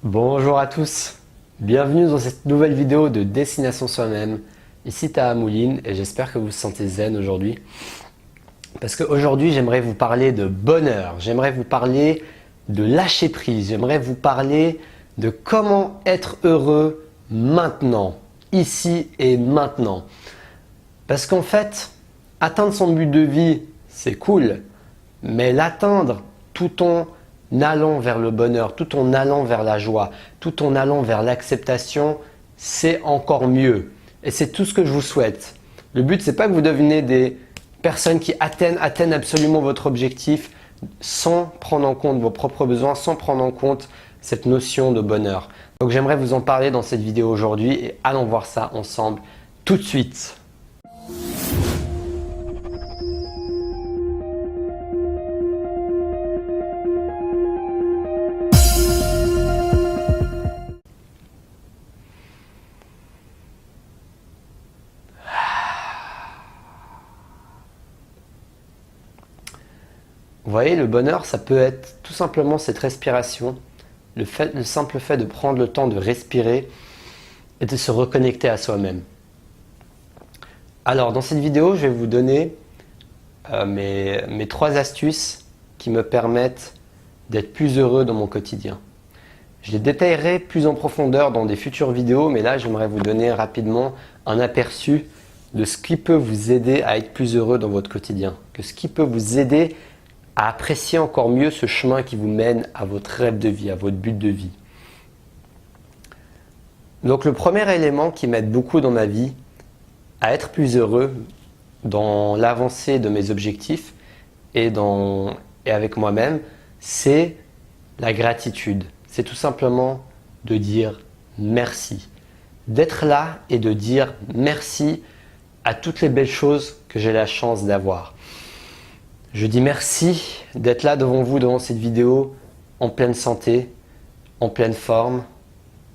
Bonjour à tous, bienvenue dans cette nouvelle vidéo de Destination Soi-même. Ici Taha Mouline et j'espère que vous vous sentez zen aujourd'hui. Parce qu'aujourd'hui j'aimerais vous parler de bonheur, j'aimerais vous parler de lâcher prise, j'aimerais vous parler de comment être heureux maintenant, ici et maintenant. Parce qu'en fait, atteindre son but de vie, c'est cool, mais l'atteindre tout en allant vers le bonheur, tout en allant vers la joie, tout en allant vers l'acceptation, c'est encore mieux. Et c'est tout ce que je vous souhaite. Le but, c'est pas que vous deveniez des personnes qui atteignent absolument votre objectif sans prendre en compte vos propres besoins, sans prendre en compte cette notion de bonheur. Donc j'aimerais vous en parler dans cette vidéo aujourd'hui et allons voir ça ensemble tout de suite. Vous voyez, le bonheur, ça peut être tout simplement cette respiration, le simple fait de prendre le temps de respirer et de se reconnecter à soi-même. Alors, dans cette vidéo, je vais vous donner mes 3 astuces qui me permettent d'être plus heureux dans mon quotidien. Je les détaillerai plus en profondeur dans des futures vidéos, mais là, j'aimerais vous donner rapidement un aperçu de ce qui peut vous aider à être plus heureux dans votre quotidien, ce qui peut vous aider à apprécier encore mieux ce chemin qui vous mène à votre rêve de vie, à votre but de vie. Donc le premier élément qui m'aide beaucoup dans ma vie à être plus heureux dans l'avancée de mes objectifs et avec moi-même, c'est la gratitude. C'est tout simplement de dire merci. D'être là et de dire merci à toutes les belles choses que j'ai la chance d'avoir. Je dis merci d'être là devant vous, devant cette vidéo, en pleine santé, en pleine forme,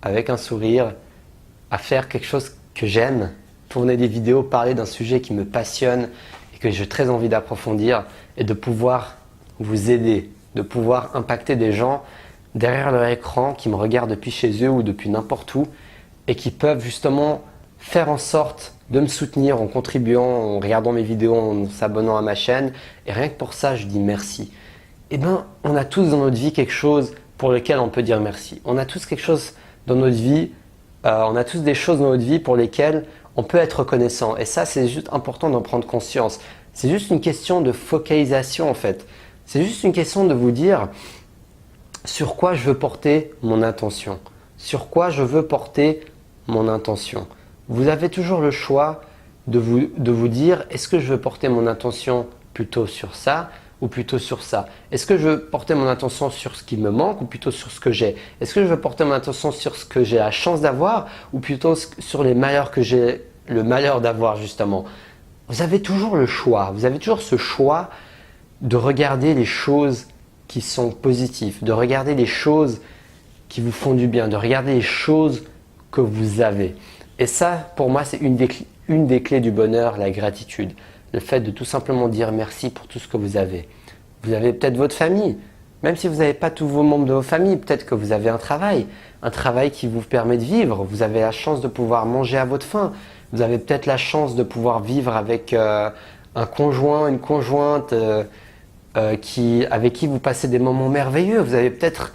avec un sourire, à faire quelque chose que j'aime, tourner des vidéos, parler d'un sujet qui me passionne et que j'ai très envie d'approfondir et de pouvoir vous aider, de pouvoir impacter des gens derrière leur écran qui me regardent depuis chez eux ou depuis n'importe où et qui peuvent justement faire en sorte de me soutenir en contribuant, en regardant mes vidéos, en s'abonnant à ma chaîne. Et rien que pour ça, je dis merci. Eh bien, on a tous dans notre vie quelque chose pour lequel on peut dire merci. On a tous quelque chose dans notre vie, on a tous des choses dans notre vie pour lesquelles on peut être reconnaissant. Et ça, c'est juste important d'en prendre conscience. C'est juste une question de focalisation en fait. C'est juste une question de vous dire sur quoi je veux porter mon attention. Sur quoi je veux porter mon intention. Vous avez toujours le choix de vous dire, est-ce que je veux porter mon attention plutôt sur ça ou plutôt sur ça? Est-ce que je veux porter mon attention sur ce qui me manque ou plutôt sur ce que j'ai? Est-ce que je veux porter mon attention sur ce que j'ai la chance d'avoir ou plutôt sur les malheurs que j'ai le malheur d'avoir justement? Vous avez toujours le choix, vous avez toujours ce choix de regarder les choses qui sont positives, de regarder les choses qui vous font du bien, de regarder les choses que vous avez. Et ça, pour moi, c'est une des clés du bonheur, la gratitude. Le fait de tout simplement dire merci pour tout ce que vous avez. Vous avez peut-être votre famille, même si vous n'avez pas tous vos membres de vos familles, peut-être que vous avez un travail qui vous permet de vivre. Vous avez la chance de pouvoir manger à votre faim. Vous avez peut-être la chance de pouvoir vivre avec un conjoint, une conjointe avec qui vous passez des moments merveilleux. Vous avez peut-être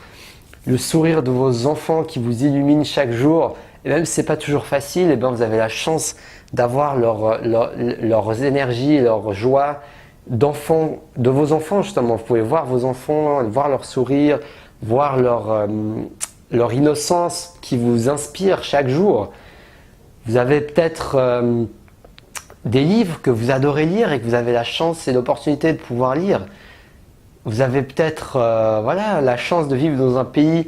le sourire de vos enfants qui vous illumine chaque jour. Et même si ce n'est pas toujours facile, eh bien vous avez la chance d'avoir leurs énergies, leur joie de vos enfants justement. Vous pouvez voir vos enfants, voir leur sourire, voir leur innocence qui vous inspire chaque jour. Vous avez peut-être des livres que vous adorez lire et que vous avez la chance et l'opportunité de pouvoir lire. Vous avez peut-être la chance de vivre dans un pays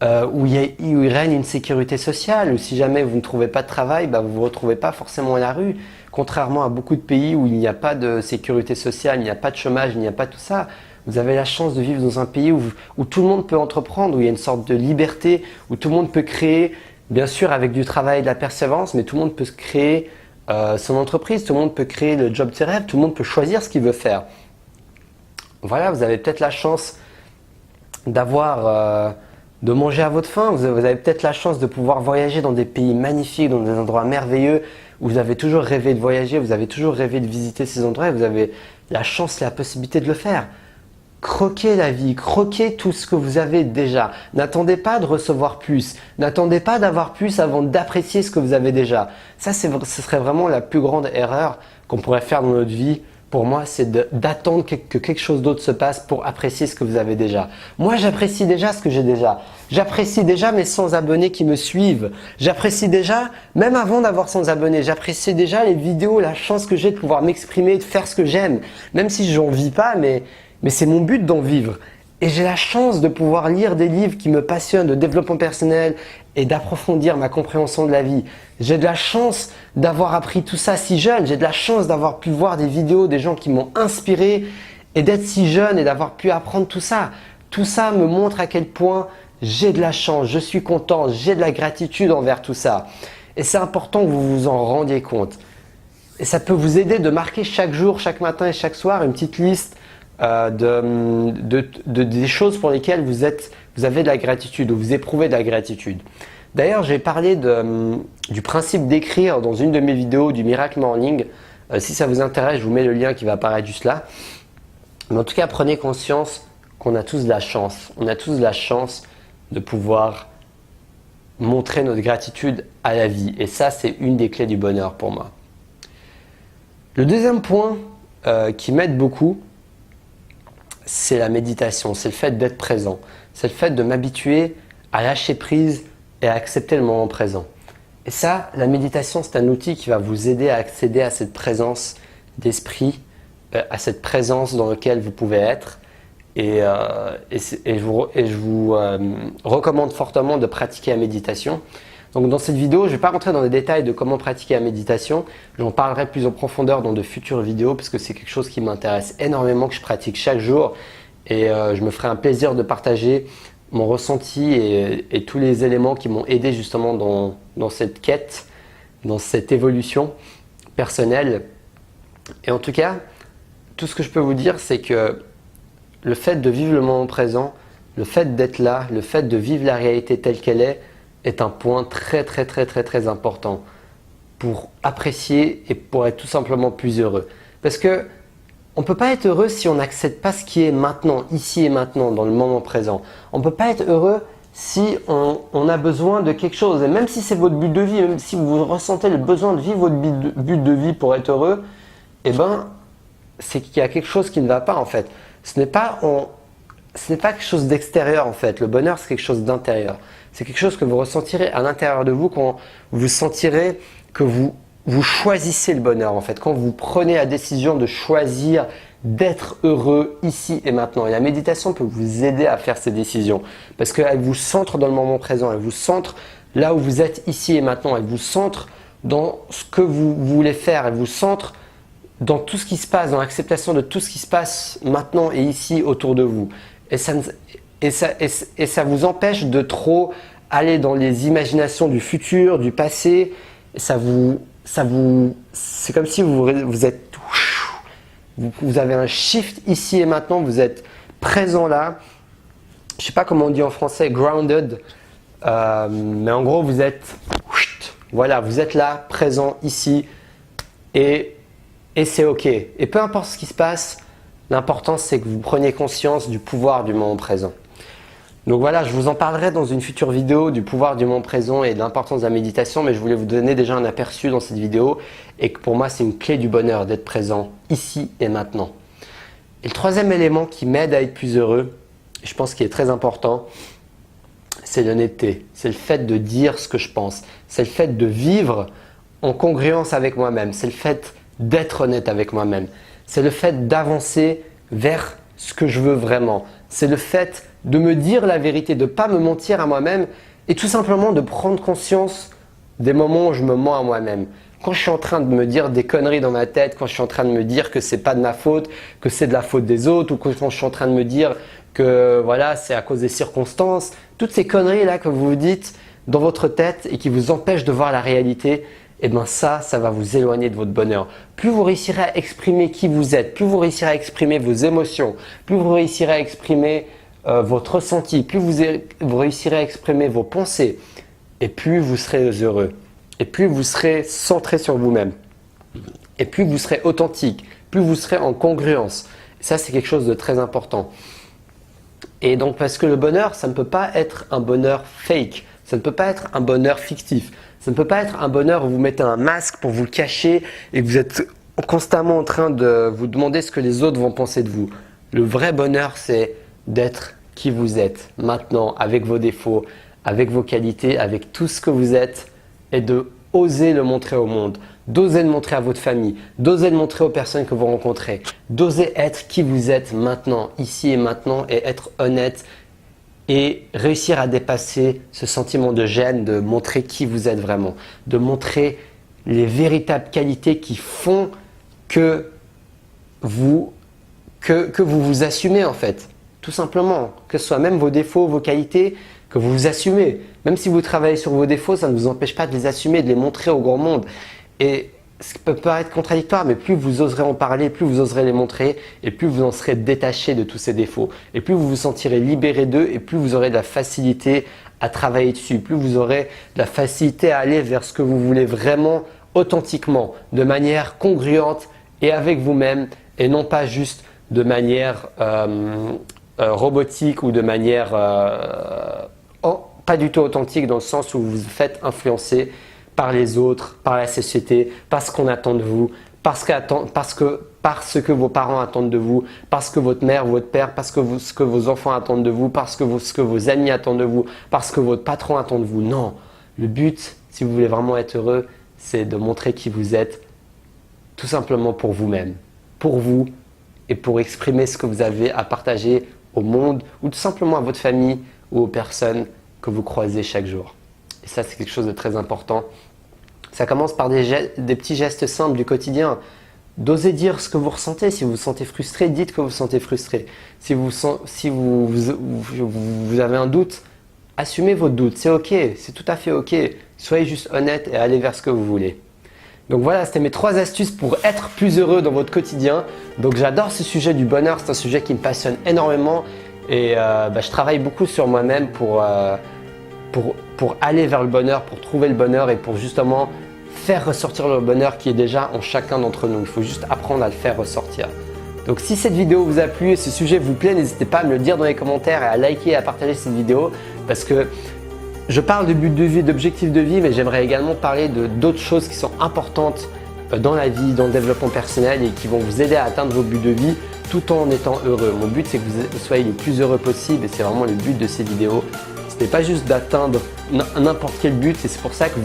où il règne une sécurité sociale, ou si jamais vous ne trouvez pas de travail, vous ne vous retrouvez pas forcément à la rue. Contrairement à beaucoup de pays où il n'y a pas de sécurité sociale, il n'y a pas de chômage, il n'y a pas tout ça, vous avez la chance de vivre dans un pays où tout le monde peut entreprendre, où il y a une sorte de liberté, où tout le monde peut créer, bien sûr avec du travail et de la persévérance, mais tout le monde peut se créer son entreprise, tout le monde peut créer le job de ses rêves, tout le monde peut choisir ce qu'il veut faire. Voilà, vous avez peut-être la chance d'avoir de manger à votre faim. Vous avez peut-être la chance de pouvoir voyager dans des pays magnifiques, dans des endroits merveilleux, où vous avez toujours rêvé de voyager, vous avez toujours rêvé de visiter ces endroits et vous avez la chance et la possibilité de le faire. Croquez la vie, croquez tout ce que vous avez déjà. N'attendez pas de recevoir plus. N'attendez pas d'avoir plus avant d'apprécier ce que vous avez déjà. Ça, ce serait vraiment la plus grande erreur qu'on pourrait faire dans notre vie. Pour moi, c'est d'attendre que quelque chose d'autre se passe pour apprécier ce que vous avez déjà. Moi, j'apprécie déjà ce que j'ai déjà. J'apprécie déjà mes 100 abonnés qui me suivent. J'apprécie déjà, même avant d'avoir 100 abonnés, j'apprécie déjà les vidéos, la chance que j'ai de pouvoir m'exprimer, de faire ce que j'aime. Même si j'en vis pas, mais c'est mon but d'en vivre. Et j'ai la chance de pouvoir lire des livres qui me passionnent, de développement personnel et d'approfondir ma compréhension de la vie. J'ai de la chance d'avoir appris tout ça si jeune. J'ai de la chance d'avoir pu voir des vidéos, des gens qui m'ont inspiré et d'être si jeune et d'avoir pu apprendre tout ça. Tout ça me montre à quel point j'ai de la chance, je suis content, j'ai de la gratitude envers tout ça. Et c'est important que vous vous en rendiez compte. Et ça peut vous aider de marquer chaque jour, chaque matin et chaque soir une petite liste des choses pour lesquelles vous avez de la gratitude ou vous éprouvez de la gratitude. D'ailleurs, j'ai parlé du principe d'écrire dans une de mes vidéos du Miracle Morning. Si ça vous intéresse, je vous mets le lien qui va apparaître juste là. Mais en tout cas, prenez conscience qu'on a tous de la chance. On a tous de la chance de pouvoir montrer notre gratitude à la vie. Et ça, c'est une des clés du bonheur pour moi. Le deuxième point qui m'aide beaucoup, c'est la méditation, c'est le fait d'être présent. C'est le fait de m'habituer à lâcher prise et à accepter le moment présent. Et ça, la méditation, c'est un outil qui va vous aider à accéder à cette présence d'esprit, à cette présence dans laquelle vous pouvez être. Et je vous recommande fortement de pratiquer la méditation. Donc dans cette vidéo, je ne vais pas rentrer dans les détails de comment pratiquer la méditation. J'en parlerai plus en profondeur dans de futures vidéos parce que c'est quelque chose qui m'intéresse énormément, que je pratique chaque jour. Et je me ferai un plaisir de partager mon ressenti et tous les éléments qui m'ont aidé justement dans cette quête, dans cette évolution personnelle. Et en tout cas, tout ce que je peux vous dire, c'est que le fait de vivre le moment présent, le fait d'être là, le fait de vivre la réalité telle qu'elle est un point très important pour apprécier et pour être tout simplement plus heureux. Parce que on ne peut pas être heureux si on n'accepte pas ce qui est maintenant, ici et maintenant, dans le moment présent. On ne peut pas être heureux si on a besoin de quelque chose. Et même si c'est votre but de vie, même si vous ressentez le besoin de vivre votre but de vie pour être heureux, eh ben, c'est qu'il y a quelque chose qui ne va pas en fait. Ce n'est pas quelque chose d'extérieur en fait. Le bonheur, c'est quelque chose d'intérieur. C'est quelque chose que vous ressentirez à l'intérieur de vous quand vous sentirez que vous choisissez le bonheur en fait. Quand vous prenez la décision de choisir d'être heureux ici et maintenant. Et la méditation peut vous aider à faire ces décisions parce qu'elle vous centre dans le moment présent. Elle vous centre là où vous êtes ici et maintenant. Elle vous centre dans ce que vous voulez faire. Elle vous centre dans tout ce qui se passe, dans l'acceptation de tout ce qui se passe maintenant et ici autour de vous. Et ça vous empêche de trop aller dans les imaginations du futur, du passé. C'est comme si vous avez un shift ici et maintenant, vous êtes présent là. Je ne sais pas comment on dit en français, grounded, mais en gros vous êtes là, présent ici et c'est ok. Et peu importe ce qui se passe, l'important c'est que vous preniez conscience du pouvoir du moment présent. Donc voilà, je vous en parlerai dans une future vidéo du pouvoir du moment présent et de l'importance de la méditation, mais je voulais vous donner déjà un aperçu dans cette vidéo et que pour moi c'est une clé du bonheur d'être présent ici et maintenant. Et le troisième élément qui m'aide à être plus heureux, et je pense qu'il est très important, c'est l'honnêteté. C'est le fait de dire ce que je pense. C'est le fait de vivre en congruence avec moi-même. C'est le fait d'être honnête avec moi-même. C'est le fait d'avancer vers ce que je veux vraiment. C'est le fait de me dire la vérité, de ne pas me mentir à moi-même et tout simplement de prendre conscience des moments où je me mens à moi-même. Quand je suis en train de me dire des conneries dans ma tête, quand je suis en train de me dire que c'est pas de ma faute, que c'est de la faute des autres, ou quand je suis en train de me dire que voilà, c'est à cause des circonstances, toutes ces conneries là que vous vous dites dans votre tête et qui vous empêchent de voir la réalité, eh bien ça va vous éloigner de votre bonheur. Plus vous réussirez à exprimer qui vous êtes, plus vous réussirez à exprimer vos émotions, plus vous réussirez à exprimer votre ressenti, plus vous réussirez à exprimer vos pensées, et plus vous serez heureux, et plus vous serez centré sur vous-même, et plus vous serez authentique, plus vous serez en congruence. Ça, c'est quelque chose de très important. Et donc, parce que le bonheur, ça ne peut pas être un bonheur fake, ça ne peut pas être un bonheur fictif, ça ne peut pas être un bonheur où vous mettez un masque pour vous le cacher et que vous êtes constamment en train de vous demander ce que les autres vont penser de vous. Le vrai bonheur, c'est d'être qui vous êtes maintenant, avec vos défauts, avec vos qualités, avec tout ce que vous êtes, et de oser le montrer au monde, d'oser le montrer à votre famille, d'oser le montrer aux personnes que vous rencontrez, d'oser être qui vous êtes maintenant, ici et maintenant, et être honnête et réussir à dépasser ce sentiment de gêne, de montrer qui vous êtes vraiment, de montrer les véritables qualités qui font que vous vous assumez en fait. Tout simplement, que ce soit même vos défauts, vos qualités, que vous vous assumez. Même si vous travaillez sur vos défauts, ça ne vous empêche pas de les assumer, de les montrer au grand monde. Et ce qui peut paraître contradictoire, mais plus vous oserez en parler, plus vous oserez les montrer, et plus vous en serez détaché de tous ces défauts. Et plus vous vous sentirez libéré d'eux, et plus vous aurez de la facilité à travailler dessus, plus vous aurez de la facilité à aller vers ce que vous voulez vraiment authentiquement, de manière congruente et avec vous-même, et non pas juste de manière robotique ou de manière pas du tout authentique, dans le sens où vous vous faites influencer par les autres, par la société, par ce qu'on attend de vous, par ce que vos parents attendent de vous, parce que votre mère, votre père, ce que vos enfants attendent de vous, ce que vos amis attendent de vous, parce que votre patron attend de vous. Non, le but, si vous voulez vraiment être heureux, c'est de montrer qui vous êtes, tout simplement pour vous-même, pour vous, et pour exprimer ce que vous avez à partager au monde, ou tout simplement à votre famille ou aux personnes que vous croisez chaque jour. Et ça, c'est quelque chose de très important. Ça commence par des petits gestes simples du quotidien. D'oser dire ce que vous ressentez. Si vous vous sentez frustré, dites que vous vous sentez frustré. Si vous avez un doute, assumez votre doute. C'est ok, c'est tout à fait ok. Soyez juste honnête et allez vers ce que vous voulez. Donc voilà, c'était mes 3 astuces pour être plus heureux dans votre quotidien. Donc j'adore ce sujet du bonheur, c'est un sujet qui me passionne énormément. Et je travaille beaucoup sur moi-même pour aller vers le bonheur, pour trouver le bonheur et pour justement faire ressortir le bonheur qui est déjà en chacun d'entre nous. Il faut juste apprendre à le faire ressortir. Donc si cette vidéo vous a plu et ce sujet vous plaît, n'hésitez pas à me le dire dans les commentaires et à liker et à partager cette vidéo, parce que je parle de but de vie, d'objectif de vie, mais j'aimerais également parler d'autres choses qui sont importantes dans la vie, dans le développement personnel et qui vont vous aider à atteindre vos buts de vie tout en étant heureux. Mon but, c'est que vous soyez le plus heureux possible et c'est vraiment le but de ces vidéos. Ce n'est pas juste d'atteindre n'importe quel but et c'est pour ça que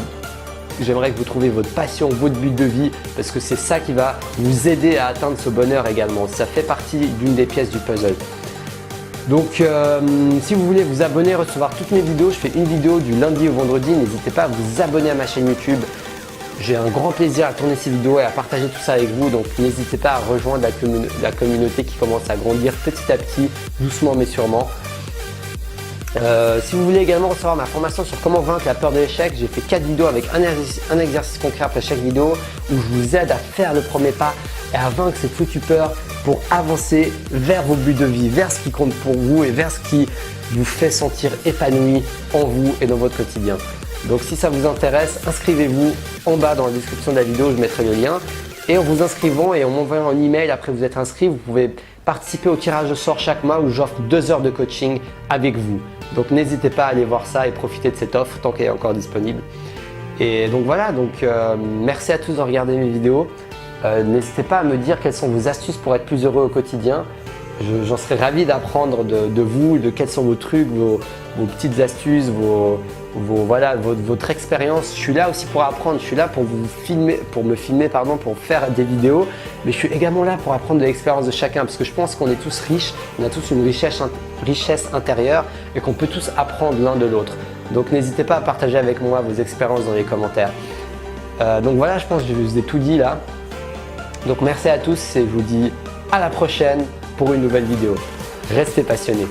j'aimerais que vous trouviez votre passion, votre but de vie, parce que c'est ça qui va vous aider à atteindre ce bonheur également. Ça fait partie d'une des pièces du puzzle. Donc si vous voulez vous abonner, recevoir toutes mes vidéos, je fais une vidéo du lundi au vendredi, n'hésitez pas à vous abonner à ma chaîne YouTube. J'ai un grand plaisir à tourner ces vidéos et à partager tout ça avec vous, donc n'hésitez pas à rejoindre la communauté qui commence à grandir petit à petit, doucement mais sûrement. Si vous voulez également recevoir ma formation sur comment vaincre la peur de l'échec, j'ai fait 4 vidéos avec un exercice concret après chaque vidéo où je vous aide à faire le premier pas et à vaincre cette foutue peur pour avancer vers vos buts de vie, vers ce qui compte pour vous et vers ce qui vous fait sentir épanoui en vous et dans votre quotidien. Donc si ça vous intéresse, inscrivez-vous en bas dans la description de la vidéo, je mettrai le lien. Et en vous inscrivant et en m'envoyant un email après vous être inscrit, vous pouvez participer au tirage au sort chaque mois où j'offre 2 heures de coaching avec vous. Donc n'hésitez pas à aller voir ça et profiter de cette offre tant qu'elle est encore disponible. Et donc voilà, merci à tous de regarder mes vidéos. N'hésitez pas à me dire quelles sont vos astuces pour être plus heureux au quotidien. J'en serais ravi d'apprendre de vous, de quels sont vos trucs, vos petites astuces, votre expérience. Je suis là aussi pour apprendre, je suis là pour me filmer, pour faire des vidéos, mais je suis également là pour apprendre de l'expérience de chacun parce que je pense qu'on est tous riches, on a tous une richesse intérieure et qu'on peut tous apprendre l'un de l'autre. Donc n'hésitez pas à partager avec moi vos expériences dans les commentaires. Donc voilà, je pense que je vous ai tout dit là. Donc merci à tous et je vous dis à la prochaine pour une nouvelle vidéo. Restez passionnés.